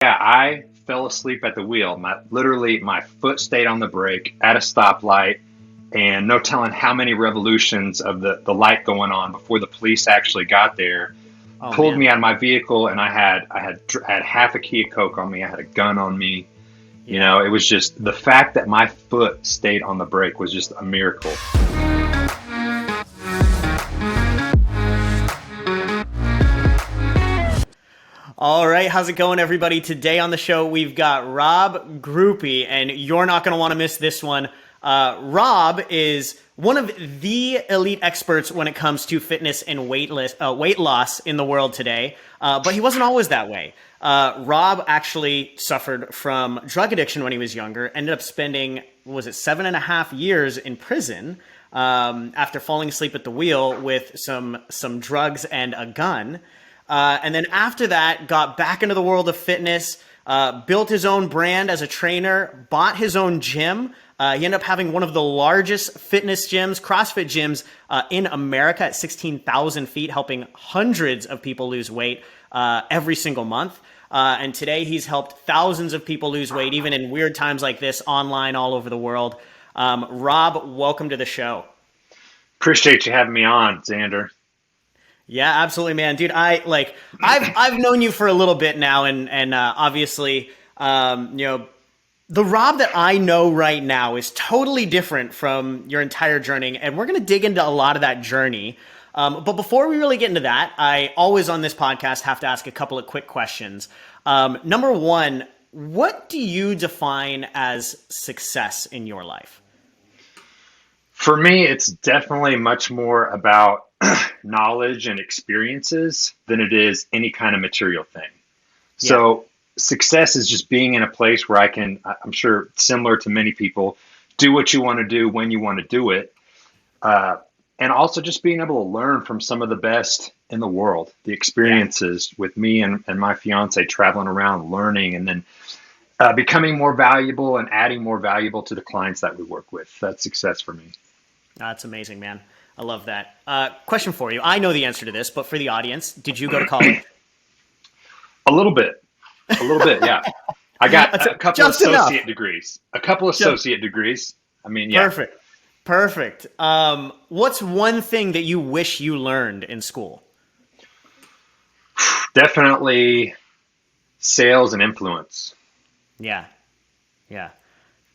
Yeah, I fell asleep at the wheel. Literally, my foot stayed on the brake at a stoplight, and no telling how many revolutions of the light going on before the police actually got there. Oh Pulled man. me out of my vehicle, and I had half a key of coke on me. I had a gun on me. Yeah. It was just the fact that my foot stayed on the brake was just a miracle. All right, how's it going, everybody? Today on the show, we've got Rob Grupe, and you're not going to want to miss this one. Rob is one of the elite experts when it comes to fitness and weight loss in the world today, but he wasn't always that way. Rob actually suffered from drug addiction when he was younger, ended up spending, what was it, 7.5 years in prison after falling asleep at the wheel with some drugs and a gun. And then after that, got back into the world of fitness, built his own brand as a trainer, bought his own gym. He ended up having one of the largest fitness gyms, CrossFit gyms, in America at 16,000 feet, helping hundreds of people lose weight every single month. And today he's helped thousands of people lose weight, even in weird times like this, online all over the world. Rob, welcome to the show. Appreciate you having me on, Zander. Yeah, absolutely, man, dude. I've known you for a little bit now, and obviously, the Rob that I know right now is totally different from your entire journey, and we're gonna dig into a lot of that journey. But before we really get into that, I always on this podcast have to ask a couple of quick questions. Number one, what do you define as success in your life? For me, it's definitely much more about knowledge and experiences than it is any kind of material thing. Yeah, So success is just being in a place where I'm sure similar to many people, do what you want to do when you want to do it. Uh, and also just being able to learn from some of the best in the world, the yeah. experiences with me and my fiance traveling around learning and then becoming more valuable and adding more valuable to the clients that we work with. That's success for me. That's amazing, man. I love that. Question for you. I know the answer to this, but for the audience, did you go to college? A little bit, a little bit. Yeah. I got a couple Just enough. associate degrees, a couple Just associate degrees. I mean, yeah, perfect. Perfect. What's one thing that you wish you learned in school? definitely sales and influence. Yeah. Yeah.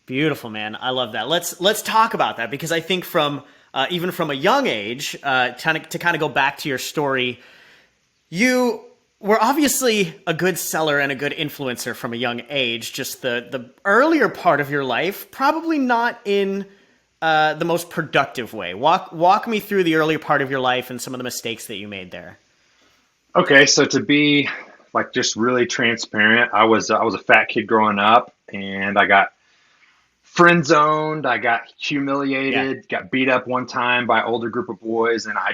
Beautiful, man. I love that. Let's talk about that because I think from even from a young age, to kind of go back to your story, you were obviously a good seller and a good influencer from a young age. Just the earlier part of your life, probably not in the most productive way. Walk me through the earlier part of your life and some of the mistakes that you made there. Okay, so to be like just really transparent, I was a fat kid growing up, and I got friend zoned. I got Yeah. humiliated, got beat up one time by an older group of boys, and I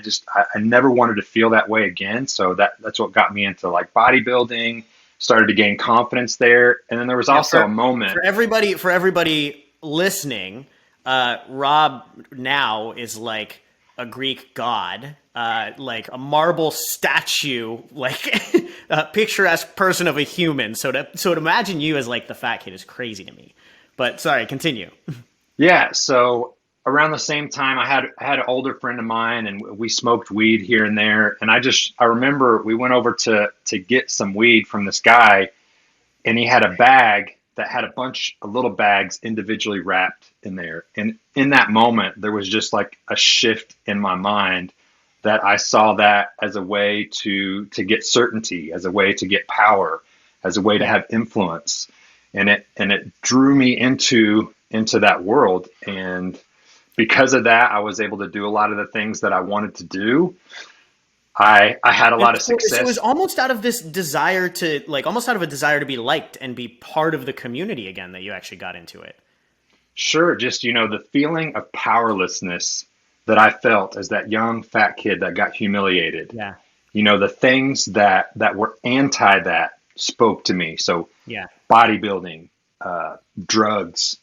never wanted to feel that way again. So that's what got me into like bodybuilding. Started to gain confidence there, and then there was Yeah, also a moment. for everybody listening, Rob now is like a Greek god, like a marble statue, like a picturesque person of a human. So to imagine you as like the fat kid is crazy to me. But sorry, continue. Yeah, so around the same time, I had an older friend of mine, and we smoked weed here and there. And I remember we went over to get some weed from this guy, and he had a bag that had a bunch of little bags individually wrapped in there. And in that moment, there was just like a shift in my mind that I saw that as a way to get certainty, as a way to get power, as a way to Yeah. have influence. And it drew me into that world. And because of that, I was able to do a lot of the things that I wanted to do. I had a lot of So it was success. almost out of this desire to like almost out of a desire to be liked and be part of the community again that you actually got into it. Sure, just the feeling of powerlessness that I felt as that young fat kid that got humiliated. Yeah. The things that were anti that spoke to me. So Yeah. bodybuilding, drugs,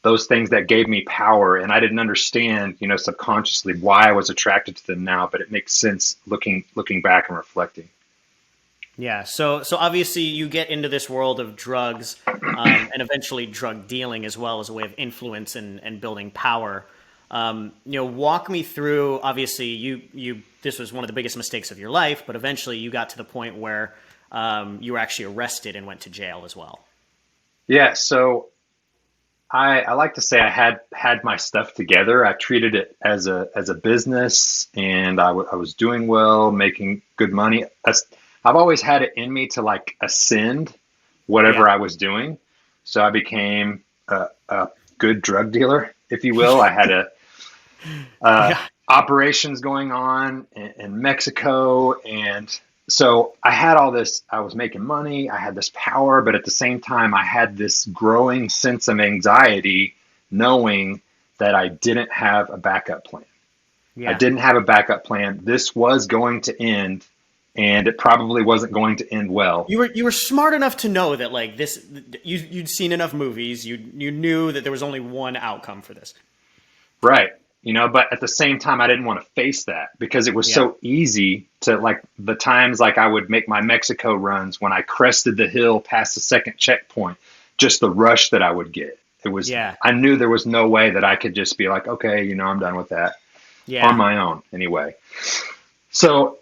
those things that gave me power, and I didn't understand, subconsciously why I was attracted to them now, but it makes sense looking back and reflecting. Yeah. So obviously you get into this world of drugs, and eventually drug dealing as well as a way of influence and building power. Walk me through. Obviously, this was one of the biggest mistakes of your life, but eventually you got to the point where you were actually arrested and went to jail as well. Yeah. So I like to say I had my stuff together. I treated it as a business, and I was doing well, making good money. I've always had it in me to like ascend Yeah. whatever I was doing. So I became a good drug dealer, if you will. I had Yeah. operations going on in Mexico. And so I had all this, I was making money, I had this power, but at the same time, I had this growing sense of anxiety knowing that I didn't have a backup plan. I Yeah. didn't have a backup plan. This was going to end, and it probably wasn't going to end well. You were smart enough to know that like this you'd seen enough movies. You knew that there was only one outcome for this. Right. But at the same time, I didn't want to face that because it was Yeah. so easy to like the times like I would make my Mexico runs when I crested the hill past the second checkpoint, just the rush that I would get. Yeah. I knew there was no way that I could just be like, okay, I'm done with that on Yeah. my own anyway. So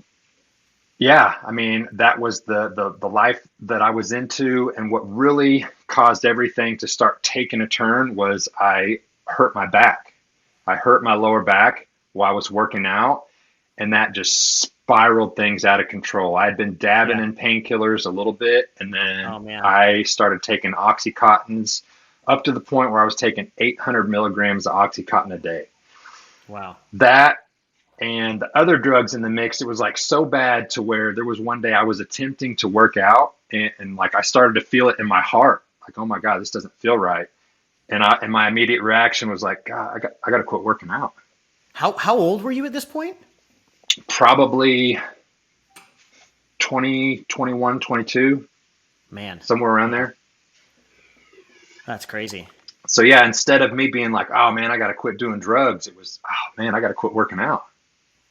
yeah, I mean, that was the life that I was into. And what really caused everything to start taking a turn was I hurt my back. I hurt my lower back while I was working out, and that just spiraled things out of control. I had been dabbing Yeah. in painkillers a little bit, and then Oh man. I started taking Oxycontins up to the point where I was taking 800 milligrams of Oxycontin a day. Wow. That and the other drugs in the mix, it was like so bad to where there was one day I was attempting to work out, and like I started to feel it in my heart, like, oh my God, this doesn't feel right. And my immediate reaction was like, God, I got to quit working out. How old were you at this point? Probably 20, 21, 22, Man. somewhere around Yeah. there. That's crazy. So yeah, instead of me being like, oh man, I got to quit doing drugs, it was, oh man, I got to quit working out.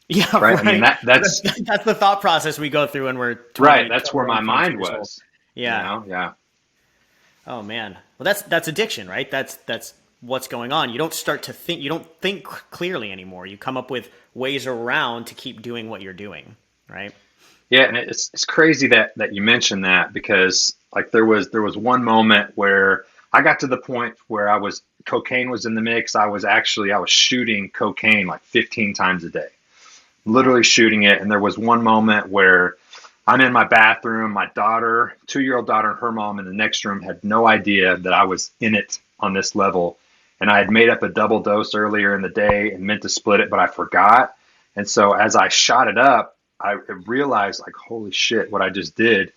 Yeah, Right. I mean, right. that's That's the thought process we go through when we're right. 20, That's where 21, my 22 mind years old. was, Yeah. yeah. Oh man. Well, that's addiction, right? That's what's going on. You don't start to think. You don't think clearly anymore. You come up with ways around to keep doing what you're doing, right? Yeah, and it's crazy that you mentioned that because like there was one moment where I got to the point where cocaine was in the mix. I was shooting cocaine like 15 times a day, Wow. literally shooting it. And there was one moment where I'm in my bathroom, my daughter, 2-year-old daughter, and her mom in the next room had no idea that I was in it on this level. And I had made up a double dose earlier in the day and meant to split it, but I forgot. And so as I shot it up, I realized like, holy shit, what I just did.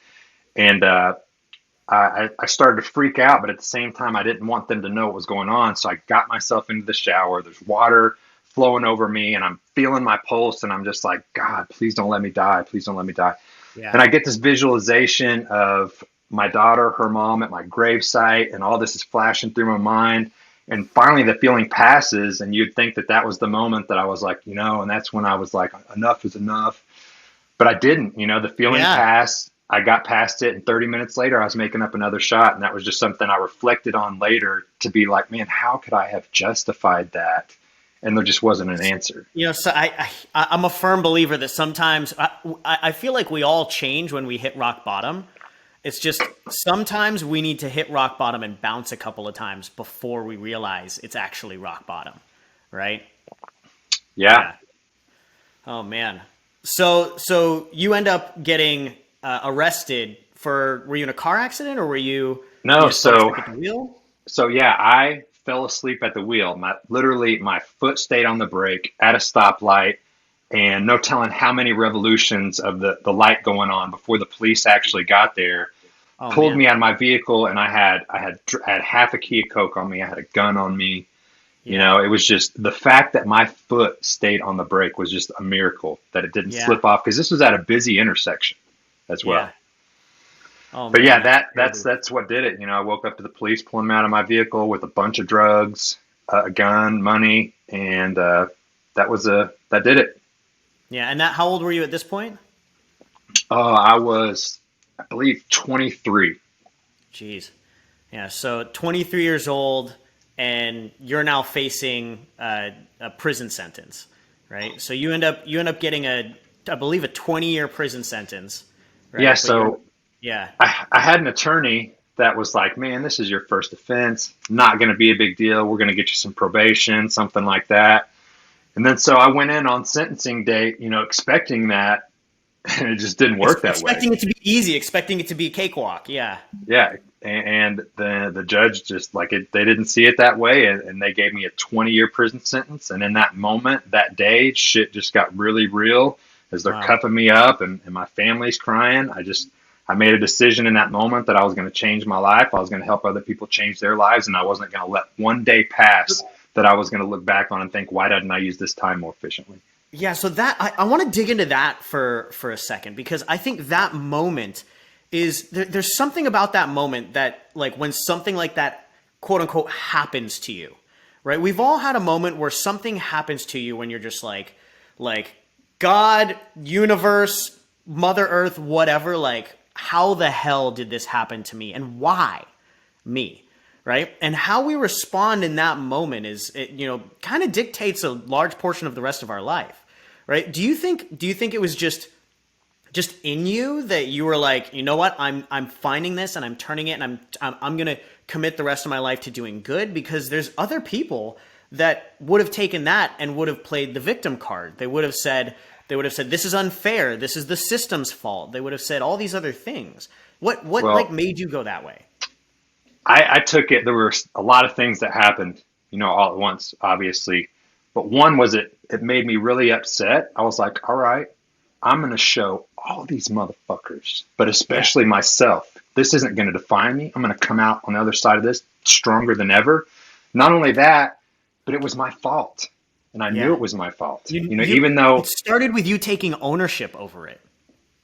And I started to freak out, but at the same time, I didn't want them to know what was going on. So I got myself into the shower. There's water flowing over me, and I'm feeling my pulse, and I'm just like, God, please don't let me die. Please don't let me die. Yeah. And I get this visualization of my daughter, her mom at my gravesite, and all this is flashing through my mind. And finally, the feeling passes, and you'd think that that was the moment that I was like, and that's when I was like, enough is enough. But I didn't. The feeling Yeah. passed. I got past it, and 30 minutes later, I was making up another shot, and that was just something I reflected on later to be like, man, how could I have justified that? And there just wasn't an answer. So I'm a firm believer that sometimes I feel like we all change when we hit rock bottom. It's just sometimes we need to hit rock bottom and bounce a couple of times before we realize it's actually rock bottom, right? Yeah. Yeah. Oh man. So you end up getting arrested for? Were you in a car accident or were you No, just fell asleep at the wheel? so yeah, I fell asleep at the wheel. Literally, my foot stayed on the brake at a stoplight, and no telling how many revolutions of the light going on before the police actually got there. Oh Pulled man. me out of my vehicle, and I had half a key of coke on me. I had a gun on me. Yeah. It was just the fact that my foot stayed on the brake was just a miracle that it didn't Yeah. slip off because this was at a busy intersection as well. Yeah. Oh But yeah, man, that's that's crazy. that's what did it. I woke up to the police pulling me out of my vehicle with a bunch of drugs, a gun, money, and that did it. Yeah. And how old were you at this point? I was I believe 23. Jeez. Yeah. So 23 years old, and you're now facing a prison sentence, right? So you end up getting I believe, a 20-year prison sentence, Yeah, right? But you're, so yeah, I had an attorney that was like, man, this is your first offense. Not going to be a big deal. We're going to get you some probation, something like that. And then so I went in on sentencing day, expecting that, and it just didn't work that way. expecting it to be easy, expecting it to be a cakewalk. Yeah. Yeah, and the judge just like it, they didn't see it that way, and they gave me a 20-year prison sentence. And in that moment, that day, shit just got really real as they're Wow. cuffing me up, and my family's crying. I made a decision in that moment that I was going to change my life. I was going to help other people change their lives, and I wasn't going to let one day pass that I was going to look back on and think, why didn't I use this time more efficiently? Yeah, so that I want to dig into that for a second, because I think that moment is there's something about that moment that, like, when something like that, quote unquote, happens to you, right? We've all had a moment where something happens to you when you're just like God, universe, Mother Earth, whatever, like, how the hell did this happen to me, and why me? Right? And how we respond in that moment is, kind of dictates a large portion of the rest of our life. Right? Do you think it was just in you that you were like, you know what, I'm finding this and I'm turning it, and I'm going to commit the rest of my life to doing good? Because there's other people that would have taken that and would have played the victim card. They would have said this is unfair, this is the system's fault. They would have said all these other things. What like Well, made you go that way? I took it. There were a lot of things that happened, all at once, obviously. But one was it made me really upset. I was like, all right, I'm going to show all these motherfuckers, but Yeah. especially myself. This isn't going to define me. I'm going to come out on the other side of this stronger than ever. Not only that, but it was my fault. And I knew Yeah. it was my fault. You Even it though, started with you taking ownership over it.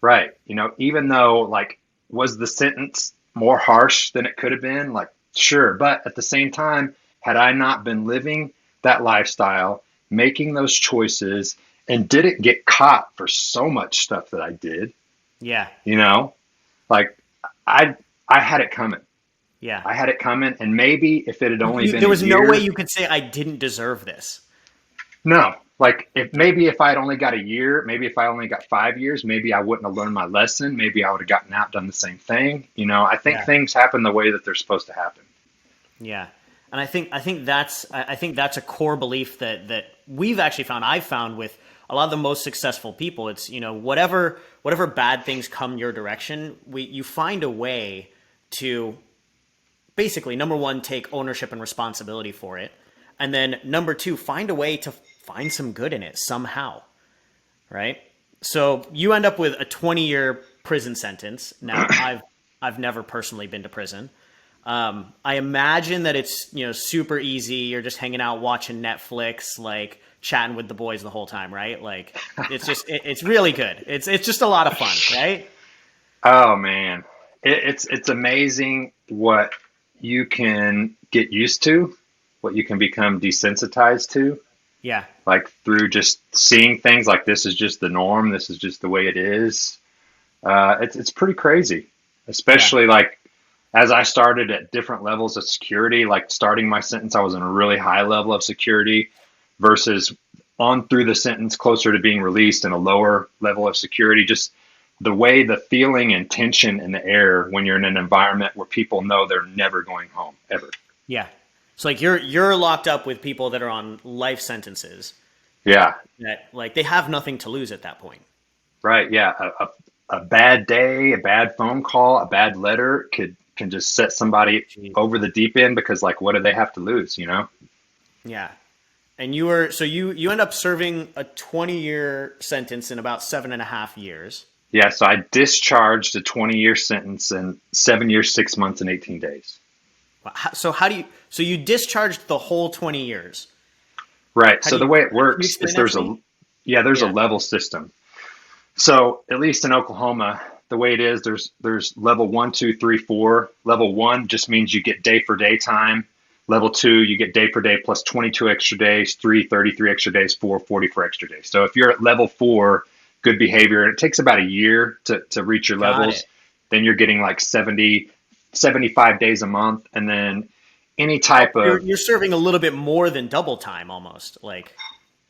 right, even though, like, was the sentence more harsh than it could have been? Like, sure. But at the same time, had I not been living that lifestyle, making those choices, and didn't get caught for so much stuff that I did, Yeah. you know, like I I had it coming. Yeah. I had it coming, and maybe if it had only been There a was no way year, you could say I didn't deserve this. no. Like Yeah. if I had only got a year, maybe if I only got 5 years, maybe I wouldn't have learned my lesson. Maybe I would have gotten out, done the same thing. I think Yeah. things happen the way that they're supposed to happen. Yeah. And I think that's a core belief that we've actually found. I've found with a lot of the most successful people. It's, whatever bad things come your direction, you find a way to basically, number one, take ownership and responsibility for it, and then number two, find a way to find some good in it somehow. Right? So you end up with a 20-year prison sentence. Now, I've never personally been to prison. I imagine that it's, super easy. You're just hanging out watching Netflix, like chatting with the boys the whole time, right? Like, it's really good. It's just a lot of fun, right? Oh man, it's amazing what you can get used to, what you can become desensitized to, Yeah, like through just seeing things like this is just the norm. This is just the way it is. It's pretty crazy, yeah, especially like as I started at different levels of security. Like starting my sentence, I was in a really high level of security versus on through the sentence closer to being released in a lower level of security. Just the way the feeling and tension in the air when you're in an environment where people know they're never going home ever. yeah. So like you're locked up with people that are on life sentences Yeah, that, like, they have nothing to lose at that point. right. Yeah, a bad day, a bad phone call, a bad letter can just set somebody Jeez. over the deep end because like what do they have to lose, Yeah. And you end up serving a 20-year sentence in about 7.5 years. Yeah, so I discharged a 20-year sentence in 7 years, 6 months, and 18 days. So you discharged the whole 20 years. Right. How So do you, the way it can you works is explain that to me? there's a Yeah. level system. So at least in Oklahoma, the way it is, there's level one, two, three, four. Level one just means you get day for day time. Level two, you get day per day plus 22 extra days, three, 33 extra days, four, 44 extra days. So if you're at level four, good behavior, and it takes about a year to reach your Got levels. it. then you're getting like 75 days a month. And then any type of, You're serving a little bit more than double time almost. Like,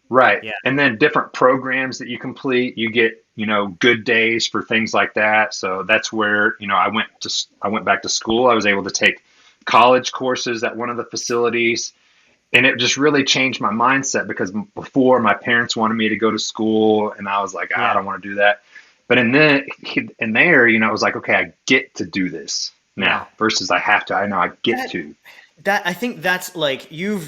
right. yeah, And then different programs that you complete, you get, good days for things like that. So that's where, I went back to school. I was able to take college courses at one of the facilities. And it just really changed my mindset because before my parents wanted me to go to school and I was like, I yeah. don't want to do that. But in there, it was like, okay, I get to do this now versus I have to. I know I get to. That I think that's like you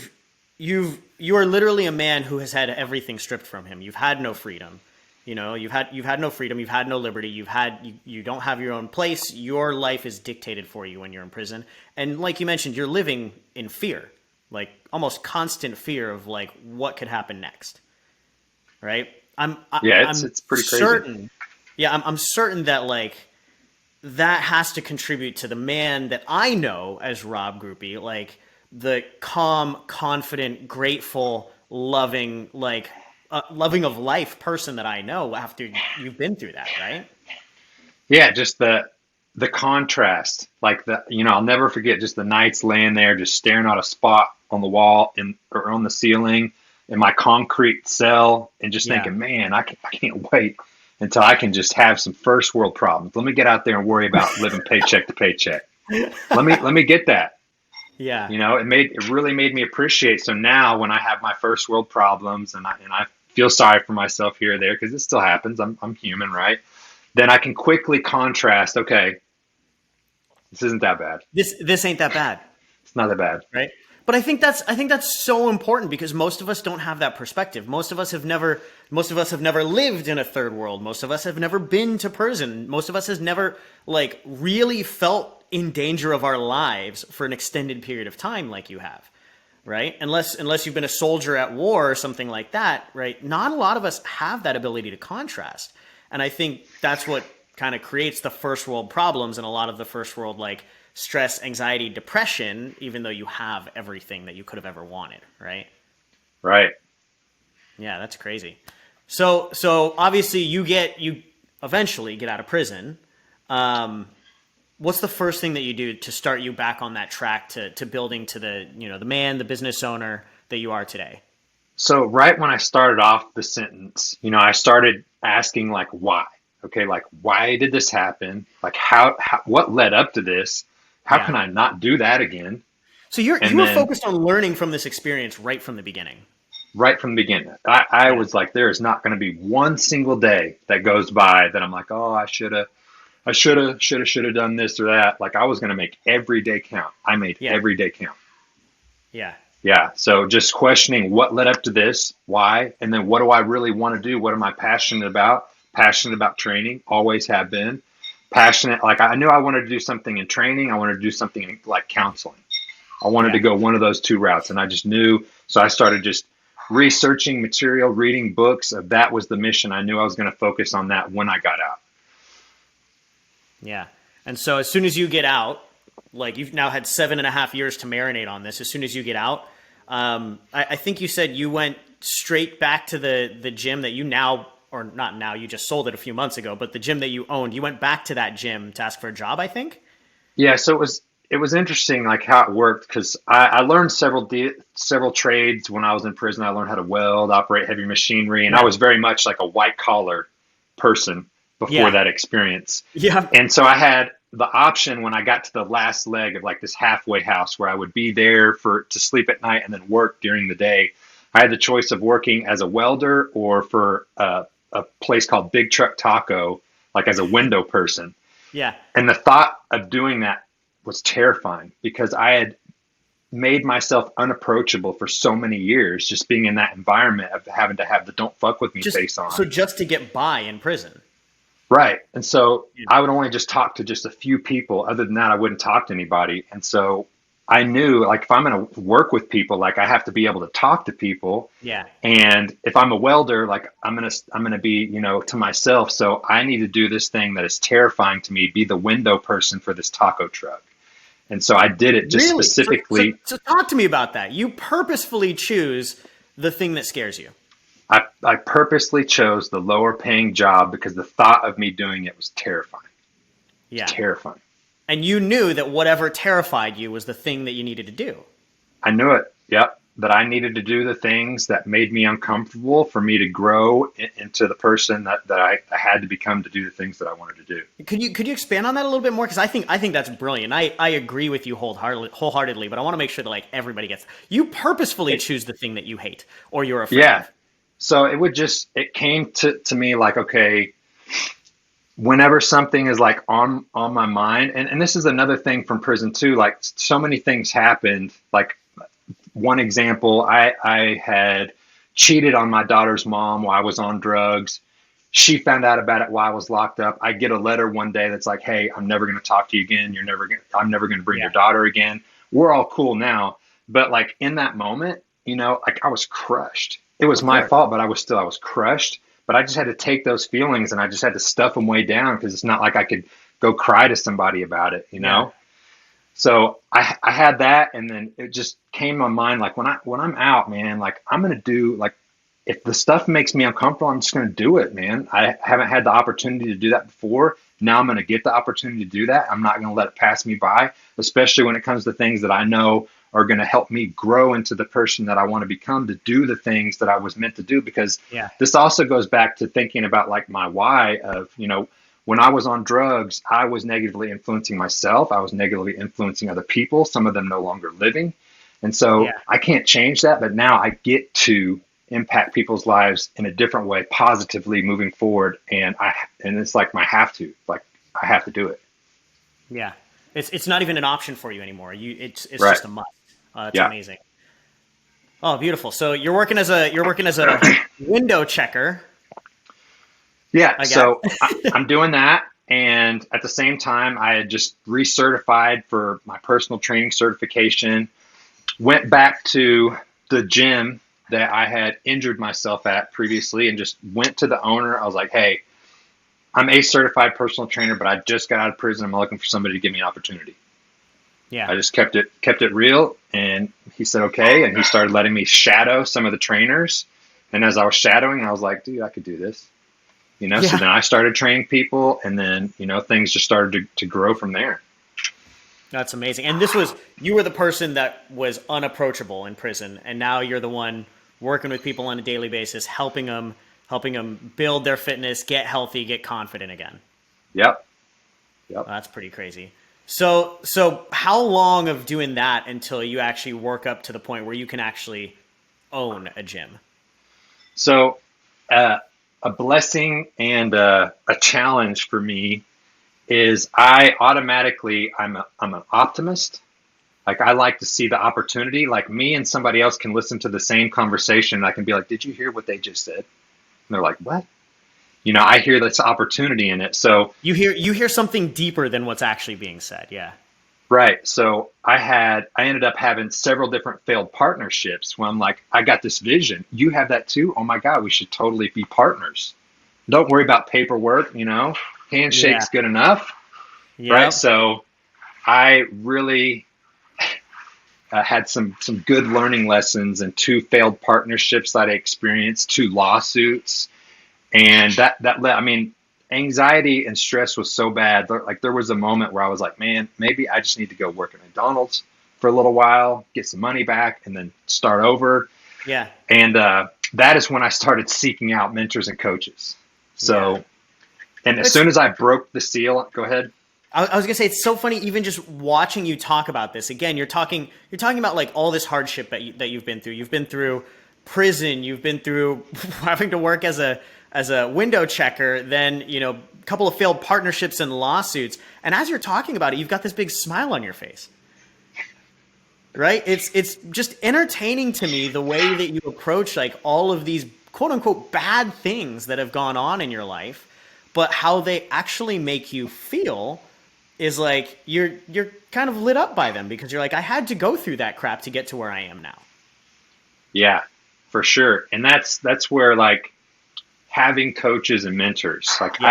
are literally a man who has had everything stripped from him. You've had no freedom. You've had no freedom. You've had no liberty. You don't have your own place. Your life is dictated for you when you're in prison. And like you mentioned, you're living in fear, like almost constant fear of like what could happen next. Right? It's pretty crazy. I'm certain that like that has to contribute to the man that I know as Rob Grupe, like the calm, confident, grateful, loving, like loving of life person that I know after you've been through that, right? Yeah, just the contrast, like I'll never forget just the nights laying there, just staring at a spot on the wall or on the ceiling in my concrete cell, and just thinking, man, I can't wait until I can just have some first world problems. Let me get out there and worry about living paycheck to paycheck. Let me get that. Yeah. It really made me appreciate. So now when I have my first world problems and I feel sorry for myself here or there, because it still happens. I'm human, right? Then I can quickly contrast. Okay, this isn't that bad. This ain't that bad. It's not that bad, right? But I think that's so important because most of us don't have that perspective. Most of us have never lived in a third world. Most of us have never been to prison. Most of us has never like really felt in danger of our lives for an extended period of time like you have. Right? Unless you've been a soldier at war or something like that, right? Not a lot of us have that ability to contrast. And I think that's what kind of creates the first world problems and a lot of the first world like stress, anxiety, depression, even though you have everything that you could have ever wanted, right? Right. Yeah, that's crazy. So obviously you eventually get out of prison. What's the first thing that you do to start you back on that track to building to the business owner that you are today? So right when I started off the sentence, I started asking like, why? Okay, like, why did this happen? Like, what led up to this? How can I not do that again? So you were focused on learning from this experience right from the beginning. Right from the beginning. I was like, there is not going to be one single day that goes by that I'm like, oh, I should have done this or that. Like I was going to make every day count. I made every day count. Yeah. Yeah. So just questioning what led up to this, why, and then what do I really want to do? What am I passionate about? Passionate about training, always have been. Passionate, like I knew I wanted to do something in training. I wanted to do something in, like counseling. I wanted to go one of those two routes, and I just knew. So I started just researching material, reading books. That was the mission. I knew I was going to focus on that when I got out. Yeah. And so as soon as you get out, like you've now had 7.5 years to marinate on this. As soon as you get out, I think you said you went straight back to the gym that you now, or not now, you just sold it a few months ago, but the gym that you owned, you went back to that gym to ask for a job, I think? Yeah. So it was interesting, like how it worked, because I learned several trades when I was in prison. I learned how to weld, operate heavy machinery, and I was very much like a white collar person before that experience. Yeah. And so I had the option when I got to the last leg of like this halfway house where I would be there to sleep at night and then work during the day. I had the choice of working as a welder or for a place called Big Truck Taco, like as a window person. Yeah. And the thought of doing that was terrifying because I had made myself unapproachable for so many years, just being in that environment of having to have the don't fuck with me face on. So just to get by in prison. Right. And so I would only just talk to just a few people. Other than that, I wouldn't talk to anybody. And so I knew like if I'm going to work with people, like I have to be able to talk to people. Yeah. And if I'm a welder, like I'm going to be, to myself. So I need to do this thing that is terrifying to me, be the window person for this taco truck. And so I did it just specifically. So talk to me about that. You purposefully choose the thing that scares you. I purposely chose the lower paying job because the thought of me doing it was terrifying. Yeah. Terrifying. And you knew that whatever terrified you was the thing that you needed to do. I knew it. Yep. That I needed to do the things that made me uncomfortable for me to grow into the person that I had to become to do the things that I wanted to do. Could you expand on that a little bit more? Because I think that's brilliant. I agree with you wholeheartedly, but I want to make sure that like everybody gets. You purposefully choose the thing that you hate or you're afraid Yeah. of. So it came to me like, okay, whenever something is like on my mind, and this is another thing from prison too, like so many things happened. Like one example, I had cheated on my daughter's mom while I was on drugs. She found out about it while I was locked up. I get a letter one day that's like, "Hey, I'm never going to talk to you again. I'm never going to bring Yeah. your daughter again." We're all cool now, but like in that moment, like I was crushed. It was Of my course. fault, but I was crushed. But I just had to take those feelings and I just had to stuff them way down because it's not like I could go cry to somebody about it, Yeah. So I had that, and then it just came to my mind like when I'm out, man, like I'm gonna do like if the stuff makes me uncomfortable, I'm just gonna do it, man. I haven't had the opportunity to do that before. Now I'm gonna get the opportunity to do that. I'm not gonna let it pass me by, especially when it comes to things that I know are gonna help me grow into the person that I want to become to do the things that I was meant to do. Because Yeah. this also goes back to thinking about like my why of, when I was on drugs, I was negatively influencing myself. I was negatively influencing other people, some of them no longer living. And so Yeah. I can't change that, but now I get to impact people's lives in a different way, positively moving forward. And it's like I have to do it. Yeah. It's not even an option for you anymore. It's Right. just a must. That's Yeah. amazing. Oh, beautiful. So you're working as a window checker, Yeah. I guess. So I'm doing that. And at the same time, I had just recertified for my personal training certification, went back to the gym that I had injured myself at previously and just went to the owner. I was like, "Hey, I'm a certified personal trainer, but I just got out of prison. I'm looking for somebody to give me an opportunity." Yeah. I just kept it real, and he said okay, and he started letting me shadow some of the trainers. And as I was shadowing, I was like, "Dude, I could do this." So Yeah. then I started training people, and then things just started to grow from there. That's amazing. And you were the person that was unapproachable in prison, and now you're the one working with people on a daily basis, helping them build their fitness, get healthy, get confident again. Yep. That's pretty crazy. So how long of doing that until you actually work up to the point where you can actually own a gym? So a blessing and a challenge for me is I'm an optimist. Like I like to see the opportunity. Like me and somebody else can listen to the same conversation. And I can be like, "Did you hear what they just said?" And they're like, "What?" I hear this opportunity in it. So You hear something deeper than what's actually being said. Yeah. right. So I ended up having several different failed partnerships where I'm like, I got this vision. You have that too? Oh my God, we should totally be partners. Don't worry about paperwork, Yeah. handshake's good enough. Right. Yep. So I really had some good learning lessons and two failed partnerships that I experienced, two lawsuits, and that led. I mean, anxiety and stress was so bad. Like there was a moment where I was like, man, maybe I just need to go work at McDonald's for a little while, get some money back, and then start over. Yeah. And that is when I started seeking out mentors and coaches. So, Yeah. and as soon as I broke the seal, go ahead. I was gonna say it's so funny even just watching you talk about this. Again, you're talking about like all this hardship that you've been through. You've been through prison. You've been through having to work as a window checker. Then a couple of failed partnerships and lawsuits. And as you're talking about it, you've got this big smile on your face. Right? It's just entertaining to me the way that you approach like all of these quote unquote bad things that have gone on in your life, but how they actually make you feel is like you're kind of lit up by them because you're like, I had to go through that crap to get to where I am now. Yeah, for sure. And that's where like having coaches and mentors, like Yeah.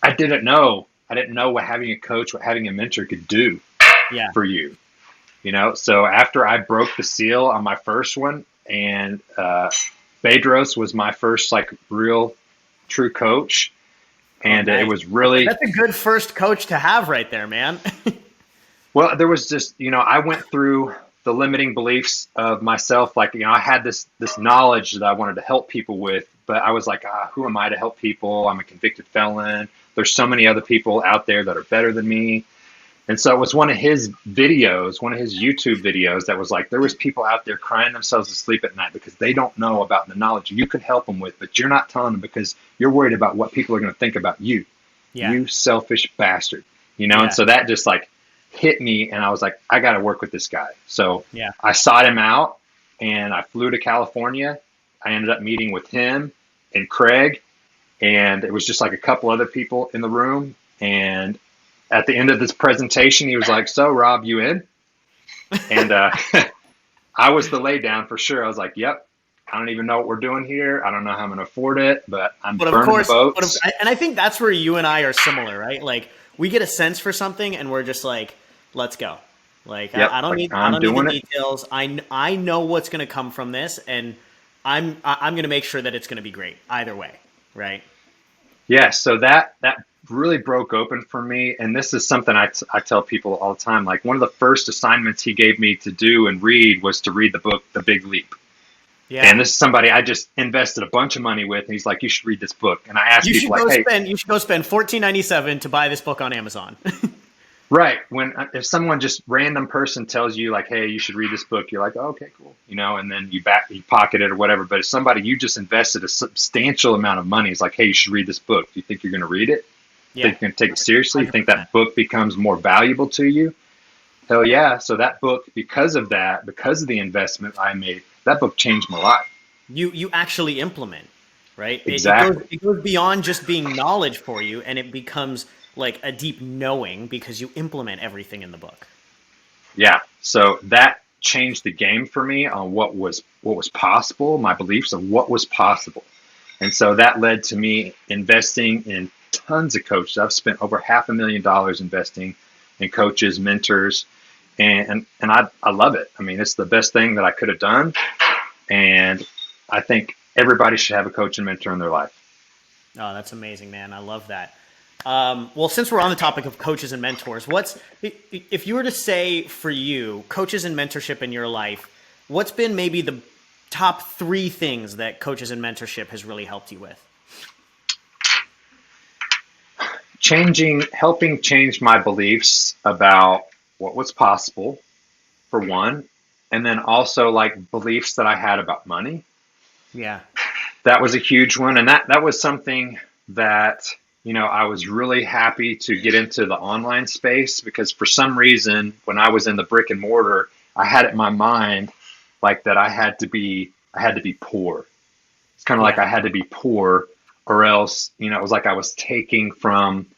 I didn't know what having a coach, what having a mentor could do Yeah. for you, So after I broke the seal on my first one and Bedros was my first like real true coach, Oh, And it nice. was really, That's a good first coach to have right there, man. well, there was just, I went through the limiting beliefs of myself. Like, I had this knowledge that I wanted to help people with, but I was like, who am I to help people? I'm a convicted felon. There's so many other people out there that are better than me. And so it was one of his videos, one of his YouTube videos that was like, there was people out there crying themselves to sleep at night because they don't know about the knowledge you could help them with, but you're not telling them because you're worried about what people are going to think about you, Yeah. you selfish bastard, Yeah. And so that just like hit me, and I was like, I got to work with this guy. So Yeah. I sought him out, and I flew to California. I ended up meeting with him and Craig, and it was just like a couple other people in the room. And at the end of this presentation, he was like, so Rob, you in? And I was the lay down for sure. I was like, yep, I don't even know what we're doing here. I don't know how I'm going to afford it, but I'm But of burning the course, boats. and I think that's where you and I are similar, right? Like we get a sense for something and we're just like, let's go. Like Yep, I don't like, need I'm the doing it. details. I know what's going to come from this, and I'm going to make sure that it's going to be great either way, right? Yeah, so that really broke open for me, and this is something I tell people all the time. Like, one of the first assignments he gave me to do and read was to read the book The Big Leap. Yeah. And this is somebody I just invested a bunch of money with, and he's like, you should read this book. And I asked people like, hey, You should go spend $14.97 to buy this book on Amazon. right, if someone just random person tells you like, hey, you should read this book, you're like, oh, okay, cool, and then you pocket it or whatever. But if somebody you just invested a substantial amount of money is like, hey, you should read this book, do you think you're going to read it? Yeah. Think you're going to take it seriously? 100%. Think that book becomes more valuable to you? Hell yeah. So that book, because of the investment I made, that book changed my life. You actually implement, right? Exactly. It goes beyond just being knowledge for you, and it becomes like a deep knowing because you implement everything in the book. Yeah. So that changed the game for me on what was possible, my beliefs of what was possible. And so that led to me investing in tons of coaches. I've spent over $500,000 investing in coaches, mentors, and I love it. I mean, it's the best thing that I could have done. And I think everybody should have a coach and mentor in their life. Oh, that's amazing, man. I love that. Well, since we're on the topic of coaches and mentors, if you were to say for you, coaches and mentorship in your life, what's been maybe the top 3 things that coaches and mentorship has really helped you with? Helping change my beliefs about what was possible, for one, and then also like beliefs that I had about money. Yeah. That was a huge one. And that was something that, I was really happy to get into the online space, because for some reason, when I was in the brick and mortar, I had it in my mind like that I had to be poor. It's kind of like I had to be poor, or else, it was like I was taking from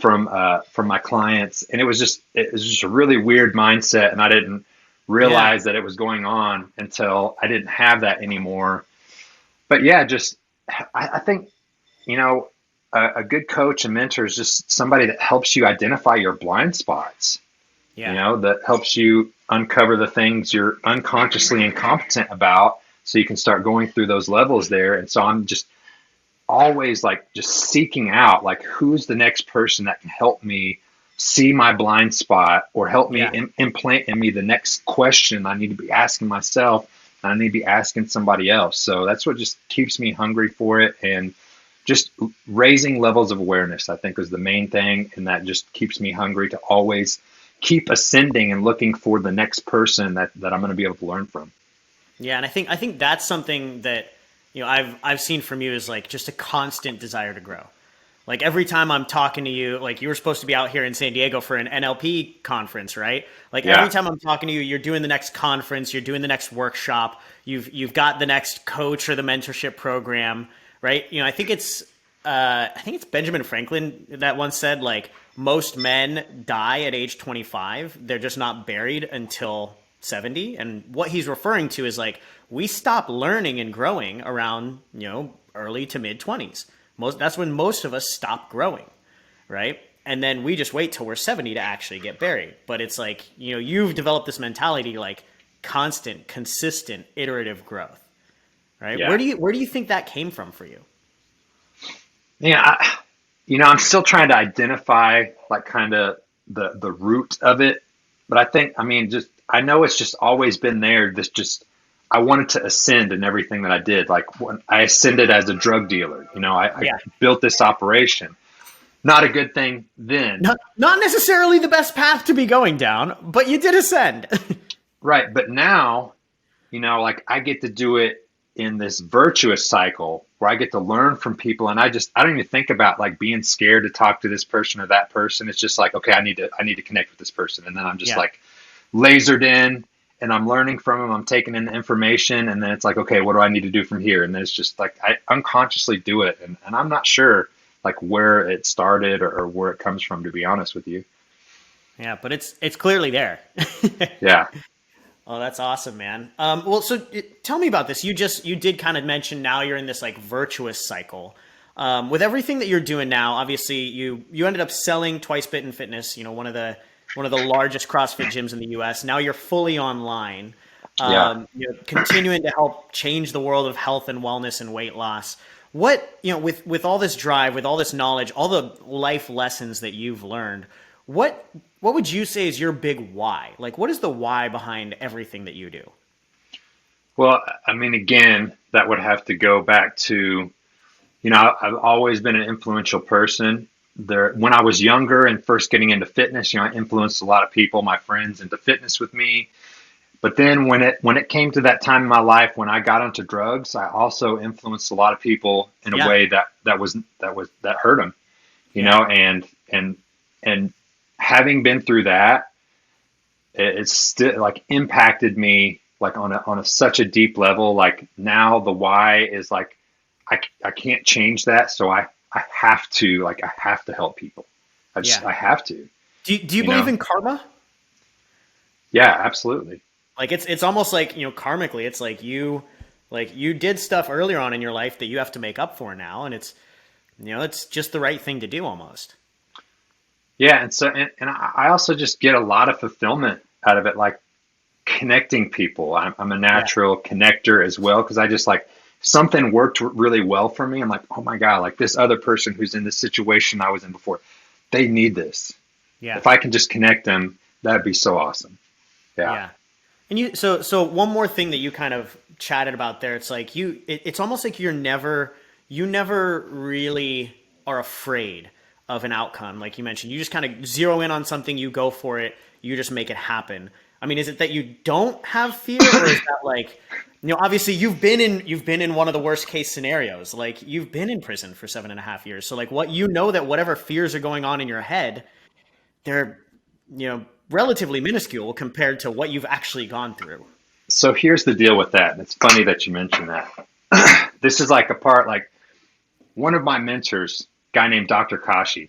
my clients. And it was just a really weird mindset. And I didn't realize that it was going on until I didn't have that anymore. But yeah, I think, a good coach and mentor is just somebody that helps you identify your blind spots, that helps you uncover the things you're unconsciously incompetent about, so you can start going through those levels there. And so I'm just always like just seeking out like, who's the next person that can help me see my blind spot, or help me implant in me the next question I need to be asking myself, and I need to be asking somebody else. So that's what just keeps me hungry for it. And just raising levels of awareness, I think, is the main thing. And that just keeps me hungry to always keep ascending and looking for the next person that I'm going to be able to learn from. Yeah. And I think that's something that, I've seen from you is like just a constant desire to grow. Like every time I'm talking to you, like you were supposed to be out here in San Diego for an NLP conference, right? Like every time I'm talking to you, you're doing the next conference, you're doing the next workshop, you've got the next coach or the mentorship program, right? I think it's Benjamin Franklin that once said like most men die at age 25. They're just not buried until 70. And what he's referring to is like we stop learning and growing around, early to mid 20s. That's when most of us stop growing, right? And then we just wait till we're 70 to actually get buried. But it's like, you've developed this mentality like constant, consistent, iterative growth, right? Yeah. Where do you think that came from for you? Yeah, I'm still trying to identify like kind of the root of it. But I mean, just I know it's just always been there. This just I wanted to ascend in everything that I did. Like when I ascended as a drug dealer, I Yeah. built this operation. Not a good thing then, Not necessarily the best path to be going down, but you did ascend. right? But now, like I get to do it in this virtuous cycle where I get to learn from people, and I don't even think about like being scared to talk to this person or that person. It's just like, okay, I need to connect with this person, and then I'm just Yeah. like lasered in, and I'm learning from them. I'm taking in the information, and then it's like, okay, what do I need to do from here? And then it's just like I unconsciously do it, and I'm not sure like where it started or where it comes from, to be honest with you. Yeah, but it's clearly there. Yeah. Oh, that's awesome, man. Well, so tell me about this. You did kind of mention now you're in this like virtuous cycle. With everything that you're doing now, obviously you ended up selling Twice Bitten Fitness, one of the largest CrossFit gyms in the U.S. Now you're fully online. Yeah. You're continuing to help change the world of health and wellness and weight loss. What, with all this drive, with all this knowledge, all the life lessons that you've learned, what would you say is your big why? Like, what is the why behind everything that you do? Well, I mean, again, that would have to go back to, I've always been an influential person. When I was younger and first getting into fitness, I influenced a lot of people, my friends, into fitness with me. But then when it came to that time in my life when I got onto drugs, I also influenced a lot of people in a Yeah, way that hurt them, yeah, and and having been through that, it's still like impacted me like on a such a deep level. Like now the why is like I can't change that, so I have to help people. yeah. I have to, Do you you believe know. in karma? Yeah, absolutely. Like it's almost like, karmically, it's like you did stuff earlier on in your life that you have to make up for now, and it's just the right thing to do almost. Yeah, and I also just get a lot of fulfillment out of it, like connecting people. I'm a Yeah. natural connector as well because I just like something worked really well for me. I'm like, oh my God, like this other person who's in this situation I was in before, they need this. Yeah. If I can just connect them, that'd be so awesome. Yeah. Yeah. And so one more thing that you kind of chatted about there, it's like it's almost like you never really are afraid of an outcome. Like you mentioned, you just kind of zero in on something, you go for it, you just make it happen. I mean, is it that you don't have fear, or is that like, obviously you've been in one of the worst case scenarios. Like you've been in prison for 7.5 years. So like that whatever fears are going on in your head, they're relatively minuscule compared to what you've actually gone through. So here's the deal with that. And it's funny that you mentioned that. This is like a part like one of my mentors, guy named Dr. Kashi,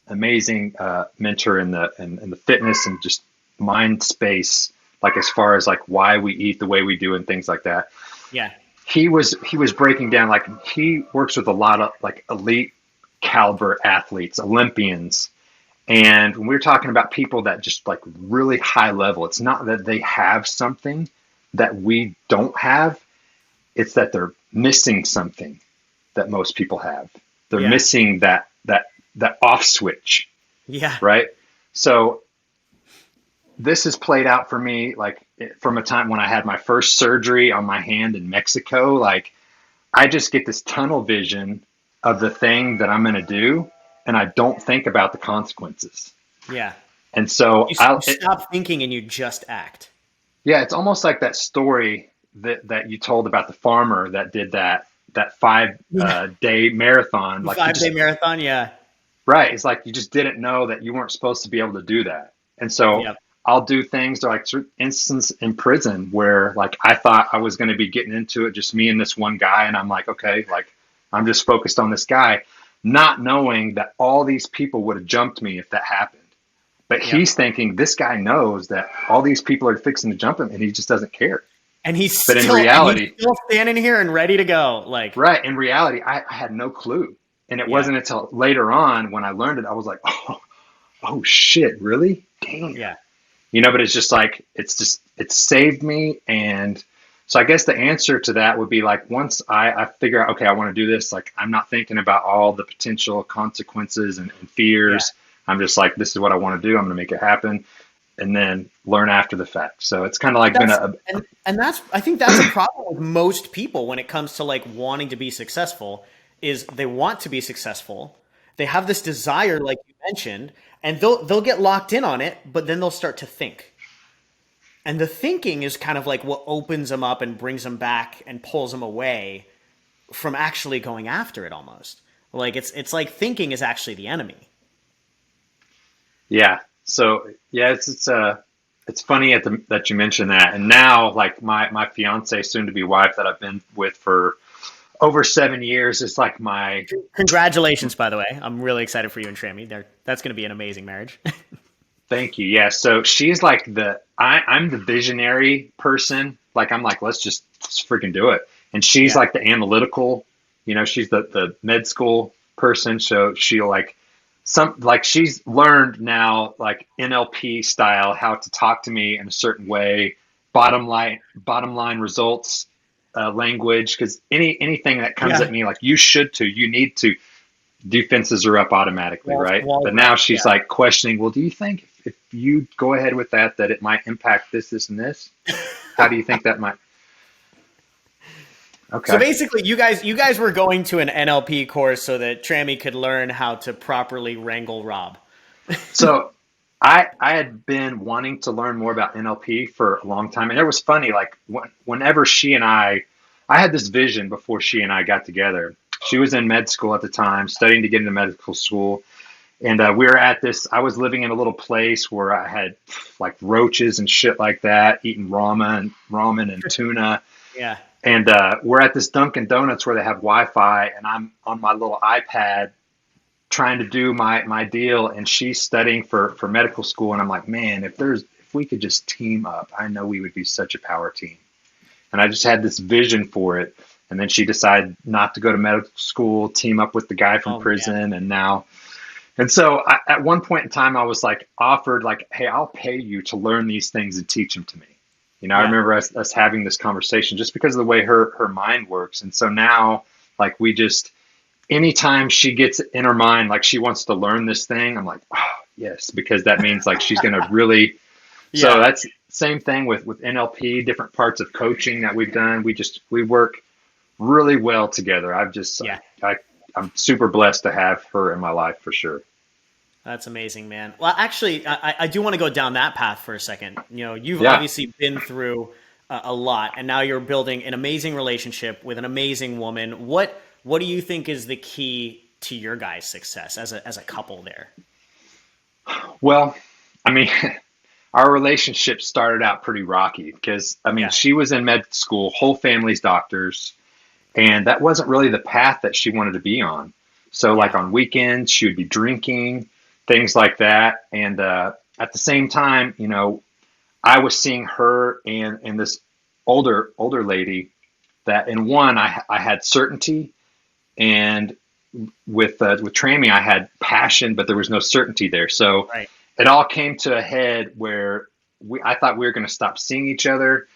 amazing mentor in the fitness and just mind space, like as far as like why we eat the way we do and things like that. Yeah. He was breaking down like he works with a lot of like elite caliber athletes, Olympians. And when we're talking about people that just like really high level, it's not that they have something that we don't have, it's that they're missing something that most people have. They're Yeah. missing that off switch, Yeah. right? So this has played out for me like from a time when I had my first surgery on my hand in Mexico. Like I just get this tunnel vision of the thing that I'm going to do, and I don't think about the consequences. Yeah. And so You stop thinking and you just act. yeah, it's almost like that story that you told about the farmer that did that 5 Yeah. day marathon. The Like he 5 day just marathon. Yeah. right. It's like you just didn't know that you weren't supposed to be able to do that. And so Yep. I'll do things like for instance in prison where like I thought I was going to be getting into it, just me and this one guy. And I'm like, okay, like I'm just focused on this guy, not knowing that all these people would have jumped me if that happened. But Yep. he's thinking this guy knows that all these people are fixing to jump him and he just doesn't care. And he's But in still and he's reality, still standing here and ready to go. Like, right, in reality, I had no clue. And it yeah. wasn't until later on when I learned it, I was like, oh shit, really? Damn. Yeah. But it's just like, it's saved me. And So I guess the answer to that would be like, once I figure out, okay, I want to do this, like I'm not thinking about all the potential consequences and Yeah. fears. I'm just like, this is what I want to do. I'm going to make it happen, and then learn after the fact. So it's kind of But like been that's a, and that's I think that's a problem with most people when it comes to like wanting to be successful is they want to be successful. They have this desire like you mentioned and they'll get locked in on it, but then they'll start to think. And the thinking is kind of like what opens them up and brings them back and pulls them away from actually going after it almost. Like it's like thinking is actually the enemy. yeah. So yeah, it's funny that you mentioned that. And now, like my fiance, soon to be wife that I've been with for over 7 years, is like my. Congratulations, by the way. I'm really excited for you and Trammy. That's going to be an amazing marriage. Thank you. Yeah. So she's like I'm the visionary person. Like I'm like, let's freaking do it. And she's Yeah. like the analytical, she's the med school person. So she'll like she's learned now like NLP style how to talk to me in a certain way, bottom line results, language. Cause anything that comes Yeah. at me, like you need to, defenses are up automatically, right? Walls But are now up. she's Yeah. like questioning, well, do you think if you go ahead with that it might impact this, and this? How do you think that might? So Okay. basically, you guys were going to an NLP course so that Trammy could learn how to properly wrangle Rob. So I had been wanting to learn more about NLP for a long time. And it was funny, like whenever I had this vision before she and I got together. She was in med school at the time, studying to get into medical school. And we were at this. I was living in a little place where I had like roaches and shit like that, eating ramen and tuna. Yeah. And we're at this Dunkin' Donuts where they have Wi-Fi, and I'm on my little iPad trying to do my deal, and she's studying for medical school. And I'm like, man, if we could just team up, I know we would be such a power team. And I just had this vision for it. And then she decided not to go to medical school, team up with the guy from Oh man. prison, and so at one point in time, I was like offered like, hey, I'll pay you to learn these things and teach them to me. I Yeah. remember us having this conversation just because of the way her mind works. And so now, like, we just, anytime she gets in her mind, like she wants to learn this thing, I'm like, oh, yes, because that means like she's going to really. So Yeah. that's same thing with NLP, different parts of coaching that we've done. We work really well together. Yeah. I'm super blessed to have her in my life for sure. That's amazing, man. Well, actually, I do want to go down that path for a second. You've Yeah. obviously been through a lot, and now you're building an amazing relationship with an amazing woman. What do you think is the key to your guys' success as a couple there? Well, I mean, our relationship started out pretty rocky because, I mean, Yeah. she was in med school, whole family's doctors, and that wasn't really the path that she wanted to be on. So, like Yeah. on weekends, she would be drinking, things like that. And at the same time, I was seeing her and this older lady that in one, I had certainty, and with Trammy, I had passion, but there was no certainty there. So Right. it all came to a head where I thought we were going to stop seeing each other.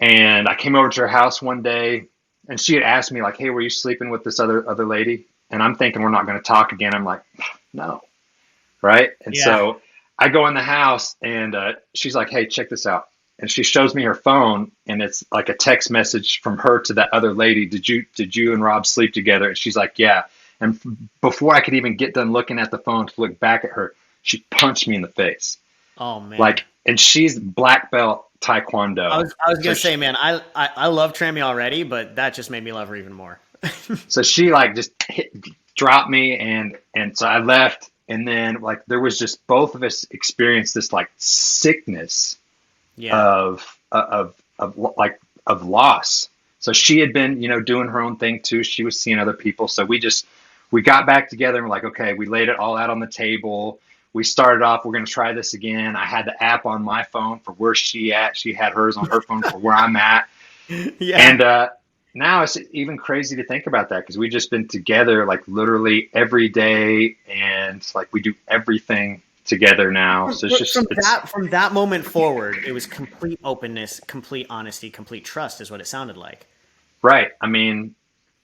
And I came over to her house one day, and she had asked me like, "Hey, were you sleeping with this other lady?" And I'm thinking we're not going to talk again. I'm like, "No." Right. And Yeah. so I go in the house, and she's like, "Hey, check this out." And she shows me her phone, and it's like a text message from her to that other lady. Did you and Rob sleep together? And she's like, "Yeah." And before I could even get done looking at the phone to look back at her, she punched me in the face. Oh man. Like, and she's black belt I taekwondo. was I was So gonna say, man, I love Trammy already, but that just made me love her even more. she like just dropped me, and so I left. And then like there was just both of us experienced this like sickness Yeah. of loss. So she had been, doing her own thing too. She was seeing other people. So we got back together, and we're like, okay, we laid it all out on the table. We started off, we're going to try this again. I had the app on my phone for where she at. She had hers on her phone for where I'm at. Yeah. And now it's even crazy to think about that because we've just been together like literally every day, and like we do everything together now. So it's just, From that moment forward, it was complete openness, complete honesty, complete trust is what it sounded like. right. I mean,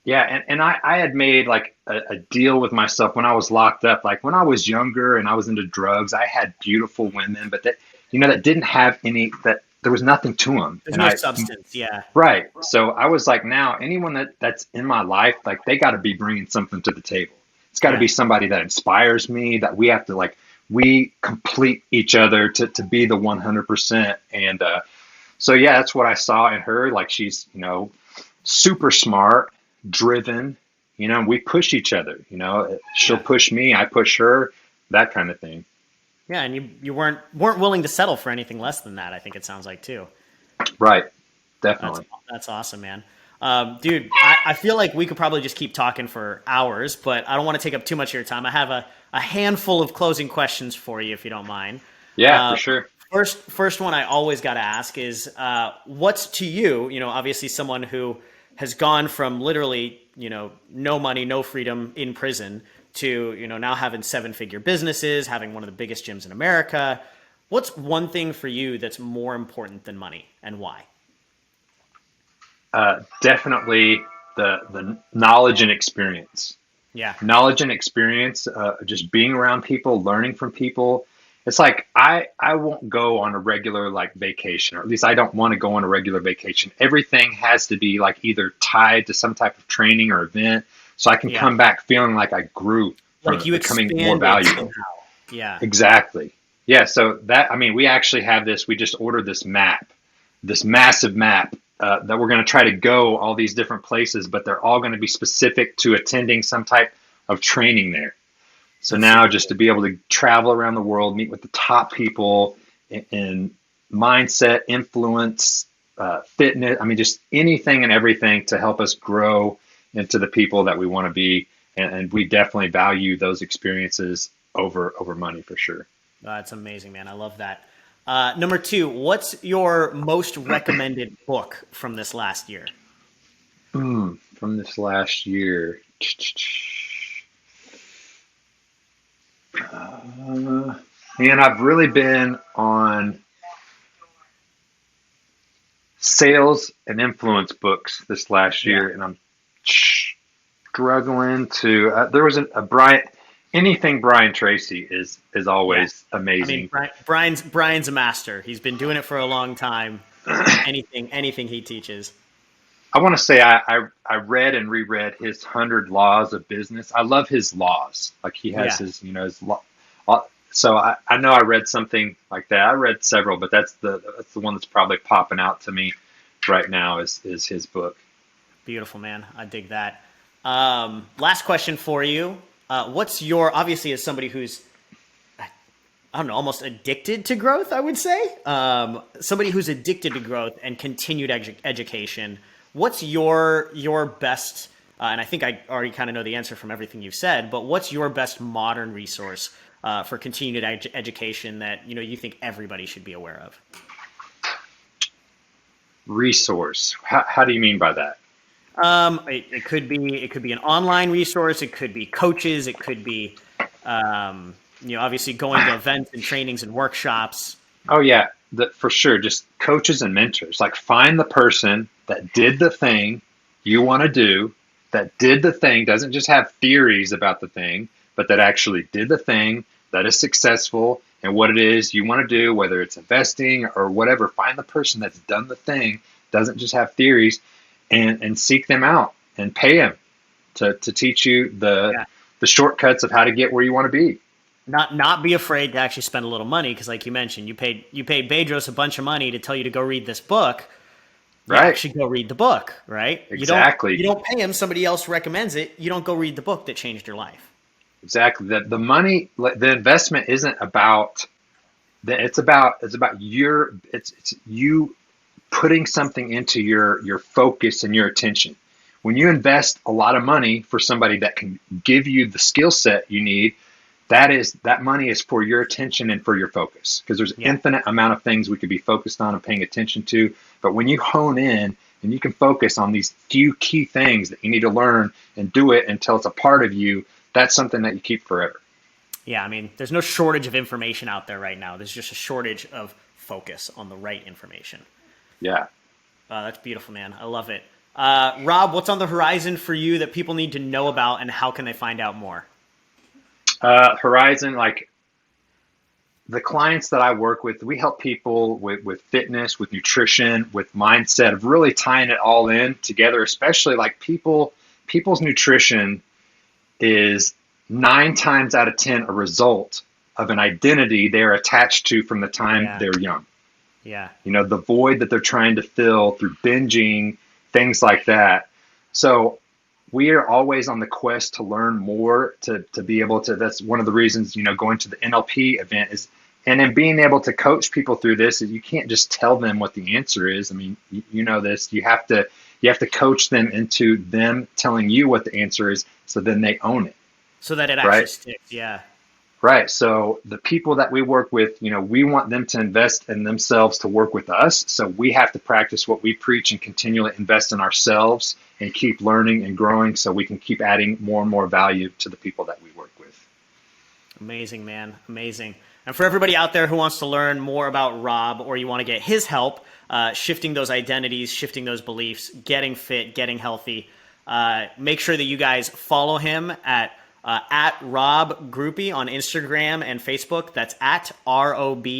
yeah. And I had made like a deal with myself when I was locked up. Like when I was younger and I was into drugs, I had beautiful women, but that, that didn't have that there was nothing to them. There's And no substance. Yeah. right. So I was like, now anyone that's in my life, like they got to be bringing something to the table. It's got to Yeah. be somebody that inspires me, that we have to like, we complete each other to be the 100%. And so, yeah, that's what I saw in her. Like she's, super smart, driven, we push each other, she'll Yeah. push me, I push her, that kind of thing. Yeah. And you weren't willing to settle for anything less than that. I think it sounds like too. Right. That's Definitely. that's awesome, man. Dude, I feel like we could probably just keep talking for hours, but I don't want to take up too much of your time. I have a handful of closing questions for you, if you don't mind. Yeah, for sure. First one I always got to ask is, what's to you, obviously someone who has gone from literally, no money, no freedom in prison to, now having 7-figure businesses, having one of the biggest gyms in America. What's one thing for you that's more important than money, and why? Definitely the knowledge and experience. Yeah. Knowledge and experience, just being around people, learning from people. It's like I won't go on a regular like vacation, or at least I don't want to go on a regular vacation. Everything has to be like either tied to some type of training or event, so I can Yeah. come back feeling like I grew from Like you becoming more expanded valuable. somehow. Yeah. Exactly. Yeah. So that, I mean, we actually have this. We just ordered this map, this massive map that we're going to try to go all these different places, but they're all going to be specific to attending some type of training there. So That's now super just cool. to be able to travel around the world, meet with the top people in mindset, influence, fitness. I mean, just anything and everything to help us grow into the people that we want to be. And we definitely value those experiences over money for sure. That's amazing, man. I love that. Number 2, what's your most recommended book from this last year? From this last year. Man, I've really been on sales and influence books this last Yeah. year, and I'm struggling to. There was a Brian. Anything Brian Tracy is Yeah. always I mean, amazing. Brian's a master. He's been doing it for a long time. Anything he teaches. I want to say I read and reread his 100 Laws of Business. I love his laws. Like he has Yeah. his, his law. So I know I read something like that. I read several, but that's the one that's probably popping out to me right now is his book. Beautiful, man. I dig that. Last question for you. What's your, obviously as somebody who's, I don't know, almost addicted to growth, I would say. Somebody who's addicted to growth and continued education. What's your best, and I think I already kind of know the answer from everything you've said, but what's your best modern resource for continued education that, you think everybody should be aware of? Resource. How do you mean by that? It could be an online resource. It could be coaches. It could be, obviously going to events and trainings and workshops. Oh yeah, for sure. Just coaches and mentors. Like find the person that did the thing you want to do, that did the thing, doesn't just have theories about the thing, but that actually did the thing, that is successful and what it is you want to do, whether it's investing or whatever. Find the person that's done the thing, doesn't just have theories, and seek them out and pay them to teach you Yeah. the shortcuts of how to get where you want to be. Not be afraid to actually spend a little money, because like you mentioned, you paid Bedros a bunch of money to tell you to go read this book. You Right. actually go read the book, right? Exactly. You don't pay him. Somebody else recommends it. You don't go read the book that changed your life. Exactly. The money, the investment isn't about that. It's about it's you putting something into your focus and your attention. When you invest a lot of money for somebody that can give you the skill set you need, that money is for your attention and for your focus, because there's Yeah. infinite amount of things we could be focused on and paying attention to. But when you hone in and you can focus on these few key things that you need to learn and do it until it's a part of you, that's something that you keep forever. Yeah, I mean, there's no shortage of information out there right now. There's just a shortage of focus on the right information. Yeah. That's beautiful, man. I love it. Rob, what's on the horizon for you that people need to know about, and how can they find out more? Horizon, like the clients that I work with, we help people with fitness, with nutrition, with mindset, of really tying it all in together, especially like people's nutrition is 9 times out of 10 a result of an identity they're attached to from the time Yeah, they're young. yeah. The void that they're trying to fill through binging, things like that. So we are always on the quest to learn more, to be able to, that's one of the reasons, going to the NLP event is, and then being able to coach people through this is you can't just tell them what the answer is. I mean, you know this, you have to coach them into them telling you what the answer is. So then they own it. So that it actually Right. sticks. Yeah. Right. So the people that we work with, we want them to invest in themselves to work with us. So we have to practice what we preach and continually invest in ourselves and keep learning and growing so we can keep adding more and more value to the people that we work with. Amazing, man. Amazing. And for everybody out there who wants to learn more about Rob, or you want to get his help shifting those identities, shifting those beliefs, getting fit, getting healthy, make sure that you guys follow him at Rob Grupe on Instagram and Facebook. That's at ROBGRUPE.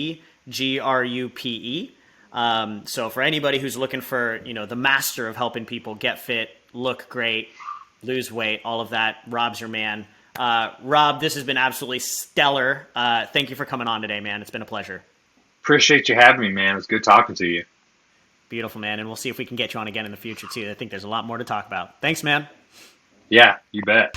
So for anybody who's looking for, the master of helping people get fit, look great, lose weight, all of that, Rob's your man. Rob, this has been absolutely stellar. Thank you for coming on today, man. It's been a pleasure. Appreciate you having me, man. It was good talking to you. Beautiful, man. And we'll see if we can get you on again in the future, too. I think there's a lot more to talk about. Thanks, man. Yeah, you bet.